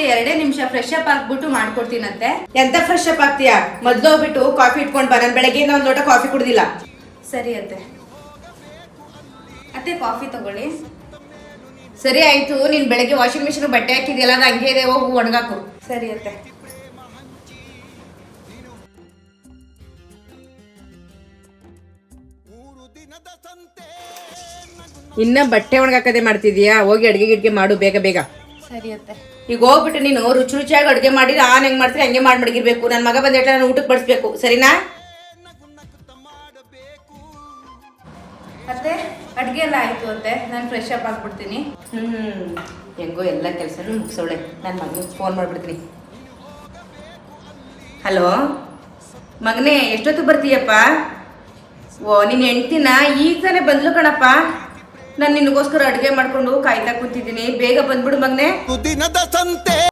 ಅತ್ತೆ 2 ನಿಮಿಷ fresh up ಆಗ್ಬಿಟ್ಟು ಮಾಡ್ಕೊಡ್ತೀನಂತೆ. ಎಂತ ಫ್ರೆಶ್ ಅಪ್ ಆಗ್ತೀಯಾ? ಮೊದ್ಲು ಹೋಗ್ಬಿಟ್ಟು ಕಾಫಿ ಇಟ್ಕೊಂಡ್ ಬಾ. ನಾನು ಬೆಳಗ್ಗೆಯಿಂದ 1 ಲೋಟ ಕಾಫಿ ಕುಡ್ದಿಲ್ಲ. ಸರಿ ಅತ್ತೆ. ಅತ್ತೆ ಕಾಫಿ ತಗೊಳ್ಳಿ. ಸರಿ ಆಯ್ತು. ನೀನ್ ಬೆಳಗ್ಗೆ ವಾಷಿಂಗ್ ಮಿಷಿನ್ ಬಟ್ಟೆ ಹಾಕಿದ್ಯಲ್ಲ, ಅದು ಹಂಗೆ ಇದೆ, ಹೋಗು ಒಣಗಾಕು. ಸರಿ ಅತ್ತೆ. ಇನ್ನ ಬಟ್ಟೆ ಒಣಗಾಕದೆ ಮಾಡ್ತಿದ್ಯಾ? ಹೋಗಿ ಅಡ್ಗೆ ಗಿಡ್ಗೆ ಮಾಡು ಬೇಗ ಬೇಗ. ಸರಿ ಅತ್ತೆ. ಈಗ ಹೋಗ್ಬಿಟ್ಟು ನೀನು ರುಚಿ ರುಚಿಯಾಗಿ ಅಡುಗೆ ಮಾಡಿ ನಾನು ಹೆಂಗ್ ಮಾಡ್ತೀನಿ ಹಂಗೆ ಮಾಡಿ ಮಡಗಿರ್ಬೇಕು. ನನ್ನ ಮಗ ಬಂದ ನಾನು ಊಟಕ್ಕೆ ಬಡಿಸ್ಬೇಕು, ಸರಿನಾ? ಅತ್ತೆ ಅಡ್ಗೆ ಎಲ್ಲ ಆಯ್ತು ಅತ್ತೆ, ನಾನು ಫ್ರೆಶ್ ಅಪ್ ಆಗ್ಬಿಡ್ತೀನಿ. ಹೆಂಗೋ ಎಲ್ಲ ಕೆಲಸನೂ ಮುಗಿಸೋಳೆ. ನನ್ನ ಮಗನಿಗೆ ಫೋನ್ ಮಾಡ್ಬಿಡ್ತೀನಿ. ಹಲೋ ಮಗನೇ, ಎಷ್ಟೊತ್ತು ಬರ್ತೀಯಪ್ಪ? ಓ ನಿನ್ನ ಹೆಂಡ್ತಿನ ಈಗ ತಾನೇ ಬಂದ್ಲು ಕಣಪ್ಪ. ನಾನು ನಿನಗೋಸ್ಕರ ಅಡುಗೆ ಮಾಡ್ಕೊಂಡು ಕಾಯ್ತಾ ಕೂತಿದ್ದೀನಿ. ಬೇಗ ಬಂದ್ಬಿಡು ಮಗನೇ.